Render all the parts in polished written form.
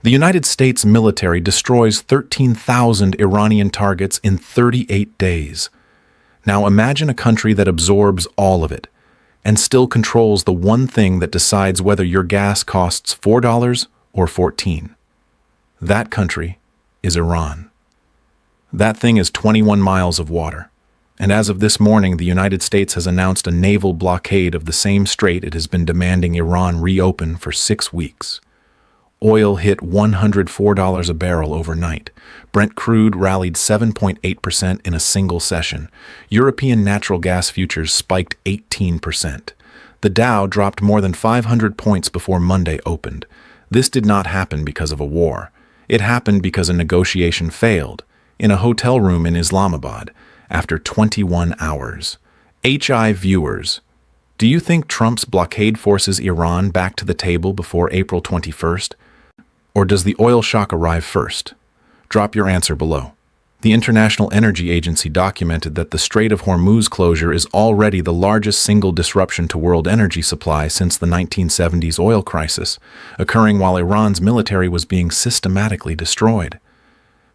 The United States military destroys 13,000 Iranian targets in 38 days. Now imagine a country that absorbs all of it and still controls the one thing that decides whether your gas costs $4 or $14. That country is Iran. That thing is 21 miles of water. And as of this morning, the United States has announced a naval blockade of the same strait it has been demanding Iran reopen for 6 weeks. Oil hit $104 a barrel overnight. Brent crude rallied 7.8% in a single session. European natural gas futures spiked 18%. The Dow dropped more than 500 points before Monday opened. This did not happen because of a war. It happened because a negotiation failed in a hotel room in Islamabad after 21 hours. HI viewers, do you think Trump's blockade forces Iran back to the table before April 21st? Or does the oil shock arrive first? Drop your answer below. The International Energy Agency documented that the Strait of Hormuz closure is already the largest single disruption to world energy supply since the 1970s oil crisis, occurring while Iran's military was being systematically destroyed.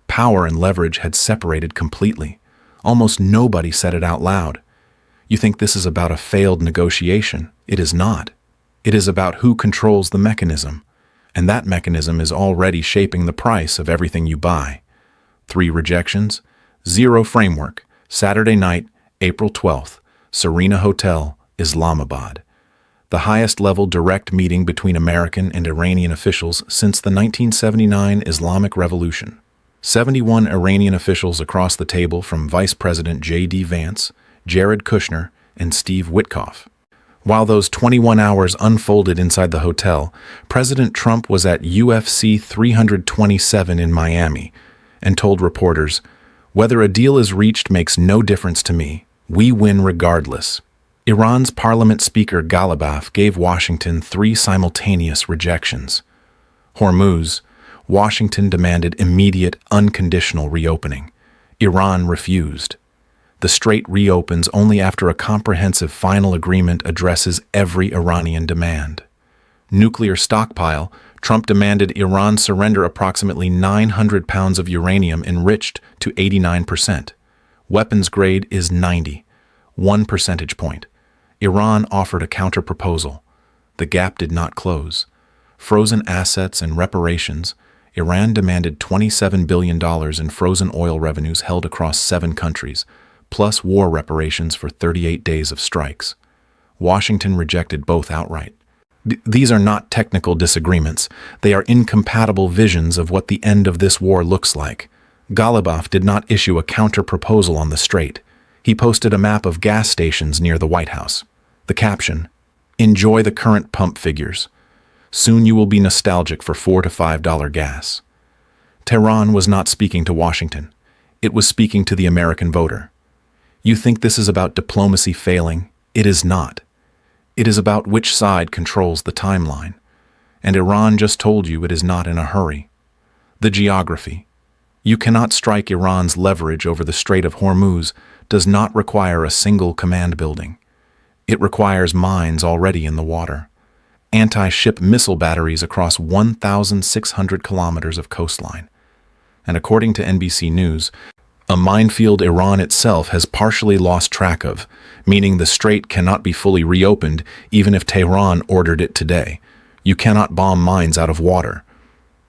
Power and leverage had separated completely. Almost nobody said it out loud. You think this is about a failed negotiation? It is not. It is about who controls the mechanism. And that mechanism is already shaping the price of everything you buy. 3 rejections, 0 framework, Saturday night, April 12th, Serena Hotel, Islamabad. The highest-level direct meeting between American and Iranian officials since the 1979 Islamic Revolution. 71 Iranian officials across the table from Vice President J.D. Vance, Jared Kushner, and Steve Witkoff. While those 21 hours unfolded inside the hotel, President Trump was at UFC 327 in Miami and told reporters, "Whether a deal is reached makes no difference to me. We win regardless." Iran's Parliament Speaker Ghalibaf gave Washington 3 simultaneous rejections. Hormuz, Washington demanded immediate, unconditional reopening. Iran refused. The strait reopens only after a comprehensive final agreement addresses every Iranian demand. Nuclear stockpile, Trump demanded Iran surrender approximately 900 pounds of uranium enriched to 89%. Weapons grade is 90, 1 percentage point. Iran offered a counter-proposal. The gap did not close. Frozen assets and reparations, Iran demanded $27 billion in frozen oil revenues held across 7 countries, plus war reparations for 38 days of strikes. Washington rejected both outright. These are not technical disagreements. They are incompatible visions of what the end of this war looks like. Ghalibaf did not issue a counter-proposal on the strait. He posted a map of gas stations near the White House. The caption, "Enjoy the current pump figures. Soon you will be nostalgic for $4 to $5 gas." Tehran was not speaking to Washington. It was speaking to the American voter. You think this is about diplomacy failing? It is not. It is about which side controls the timeline. And Iran just told you it is not in a hurry. The geography. You cannot strike Iran's leverage over the Strait of Hormuz does not require a single command building. It requires mines already in the water. Anti-ship missile batteries across 1,600 kilometers of coastline. And according to NBC News, a minefield Iran itself has partially lost track of, meaning the strait cannot be fully reopened even if Tehran ordered it today. You cannot bomb mines out of water.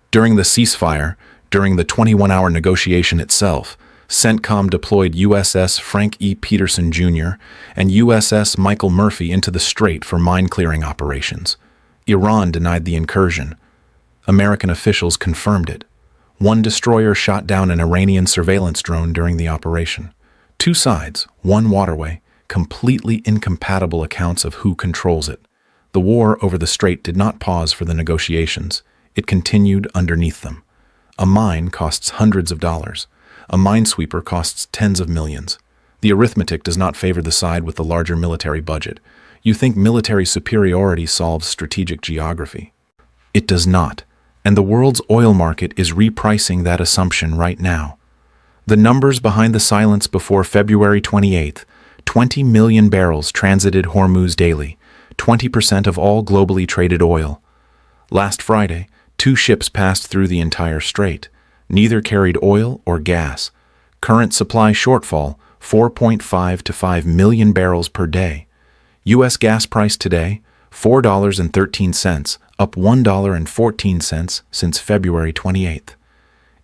During the ceasefire, during the 21-hour negotiation itself, CENTCOM deployed USS Frank E. Peterson Jr. and USS Michael Murphy into the strait for mine-clearing operations. Iran denied the incursion. American officials confirmed it. 1 destroyer shot down an Iranian surveillance drone during the operation. 2 sides, 1 waterway, completely incompatible accounts of who controls it. The war over the strait did not pause for the negotiations. It continued underneath them. A mine costs hundreds of dollars. A minesweeper costs tens of millions. The arithmetic does not favor the side with the larger military budget. You think military superiority solves strategic geography. It does not, and the world's oil market is repricing that assumption right now. The numbers behind the silence before February 28th, 20 million barrels transited Hormuz daily, 20% of all globally traded oil. Last Friday, 2 ships passed through the entire strait. Neither carried oil or gas. Current supply shortfall, 4.5 to 5 million barrels per day. U.S. gas price today, $4.13, up $1.14 since February 28th.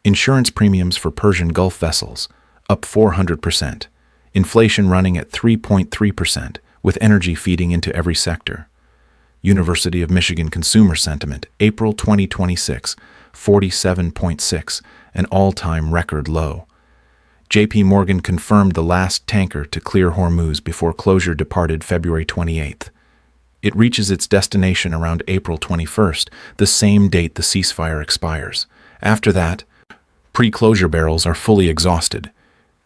Insurance premiums for Persian Gulf vessels, up 400%. Inflation running at 3.3%, with energy feeding into every sector. University of Michigan Consumer Sentiment, April 2026, 47.6, an all-time record low. J.P. Morgan confirmed the last tanker to clear Hormuz before closure departed February 28th. It reaches its destination around April 21st, the same date the ceasefire expires. After that, pre-closure barrels are fully exhausted.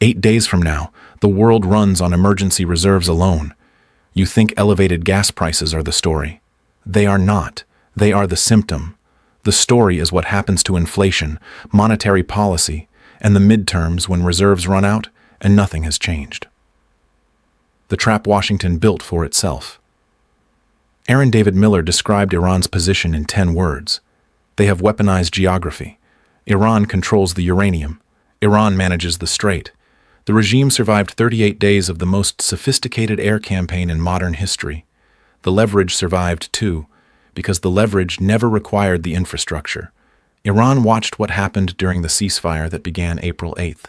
8 days from now, the world runs on emergency reserves alone. You think elevated gas prices are the story. They are not. They are the symptom. The story is what happens to inflation, monetary policy, and the midterms when reserves run out and nothing has changed. The trap Washington built for itself. Aaron David Miller described Iran's position in 10 words. They have weaponized geography. Iran controls the uranium. Iran manages the strait. The regime survived 38 days of the most sophisticated air campaign in modern history. The leverage survived too, because the leverage never required the infrastructure. Iran watched what happened during the ceasefire that began April 8th.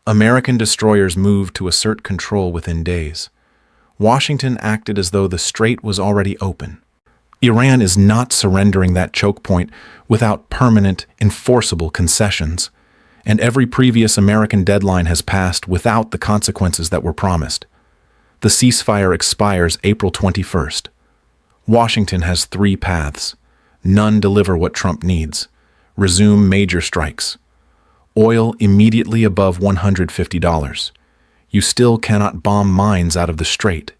American destroyers moved to assert control within days. Washington acted as though the strait was already open. Iran is not surrendering that choke point without permanent, enforceable concessions, and every previous American deadline has passed without the consequences that were promised. The ceasefire expires April 21st. Washington has 3 paths. None deliver what Trump needs. Resume major strikes. Oil immediately above $150. You still cannot bomb mines out of the strait.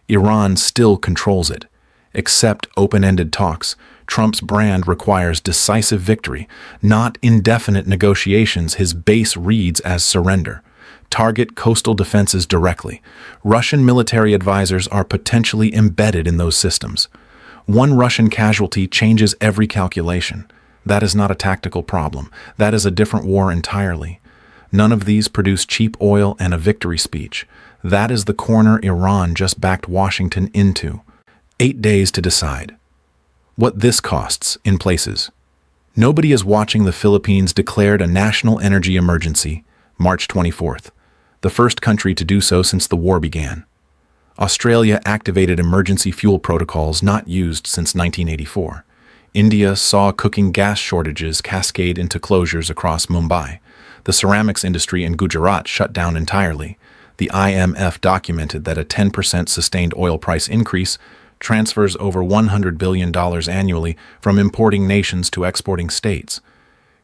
Iran still controls it. Accept open-ended talks. Trump's brand requires decisive victory, not indefinite negotiations. His base reads as surrender. Target coastal defenses directly. Russian military advisors are potentially embedded in those systems. One Russian casualty changes every calculation. That is not a tactical problem. That is a different war entirely. None of these produce cheap oil and a victory speech. That is the corner Iran just backed Washington into. 8 days to decide. What this costs in places. Nobody is watching. The Philippines declared a national energy emergency, March 24th, the first country to do so since the war began. Australia activated emergency fuel protocols not used since 1984. India saw cooking gas shortages cascade into closures across Mumbai. The ceramics industry in Gujarat shut down entirely. The IMF documented that a 10% sustained oil price increase transfers over $100 billion annually from importing nations to exporting states.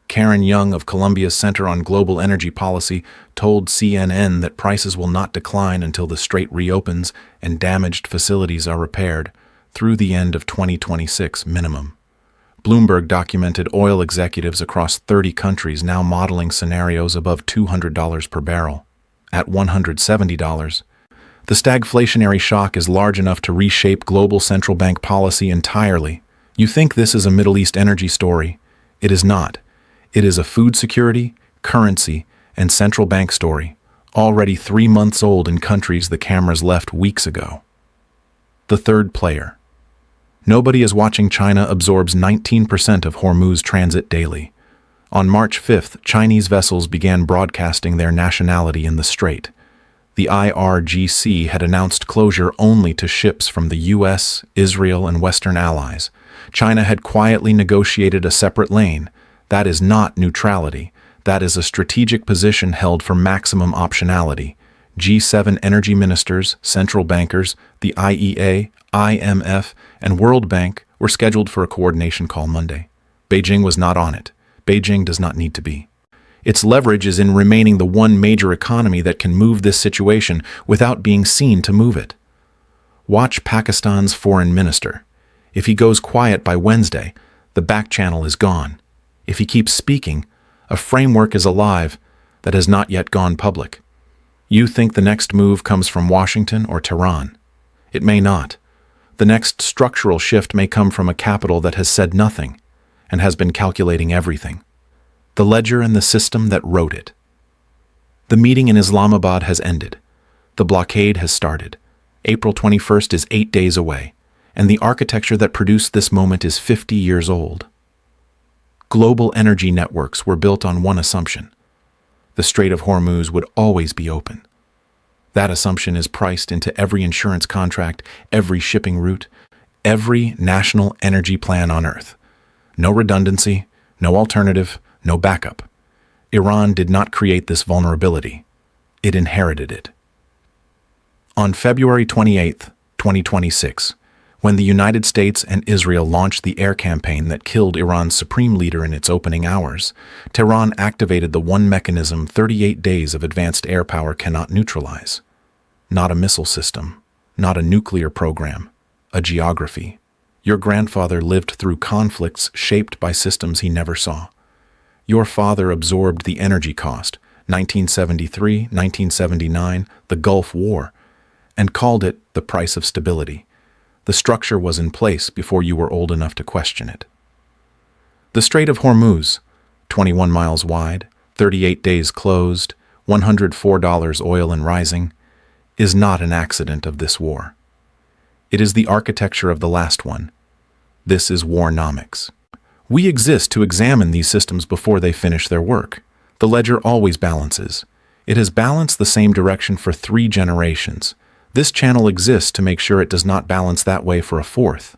Karen Young of Columbia's Center on Global Energy Policy told CNN that prices will not decline until the strait reopens and damaged facilities are repaired, through the end of 2026 minimum. Bloomberg documented oil executives across 30 countries now modeling scenarios above $200 per barrel. At $170, the stagflationary shock is large enough to reshape global central bank policy entirely. You think this is a Middle East energy story? It is not. It is a food security, currency, and central bank story, already 3 months old in countries the cameras left weeks ago. The third player. Nobody is watching. China absorbs 19% of Hormuz transit daily. On March 5th, Chinese vessels began broadcasting their nationality in the strait. The IRGC had announced closure only to ships from the U.S., Israel, and Western allies. China had quietly negotiated a separate lane. That is not neutrality. That is a strategic position held for maximum optionality. G7 energy ministers, central bankers, the IEA, IMF, and World Bank were scheduled for a coordination call Monday. Beijing was not on it. Beijing does not need to be. Its leverage is in remaining the one major economy that can move this situation without being seen to move it. Watch Pakistan's foreign minister. If he goes quiet by Wednesday, the back channel is gone. If he keeps speaking, a framework is alive that has not yet gone public. You think the next move comes from Washington or Tehran? It may not. The next structural shift may come from a capital that has said nothing. and has been calculating everything. The ledger and the system that wrote it. The meeting in Islamabad has ended. The blockade has started. April 21st is 8 days away, and the architecture that produced this moment is 50 years old. Global energy networks were built on one assumption: the Strait of Hormuz would always be open. That assumption is priced into every insurance contract, every shipping route, every national energy plan on Earth. No redundancy, no alternative, no backup. Iran did not create this vulnerability. It inherited it. On February 28, 2026, when the United States and Israel launched the air campaign that killed Iran's supreme leader in its opening hours, Tehran activated the one mechanism 38 days of advanced air power cannot neutralize. Not a missile system, not a nuclear program, a geography. Your grandfather lived through conflicts shaped by systems he never saw. Your father absorbed the energy cost, 1973, 1979, the Gulf War, and called it the price of stability. The structure was in place before you were old enough to question it. The Strait of Hormuz, 21 miles wide, 38 days closed, $104 oil and rising, is not an accident of this war. It is the architecture of the last one. This is WarNomics. We exist to examine these systems before they finish their work. The ledger always balances. It has balanced the same direction for 3 generations. This channel exists to make sure it does not balance that way for a 4th.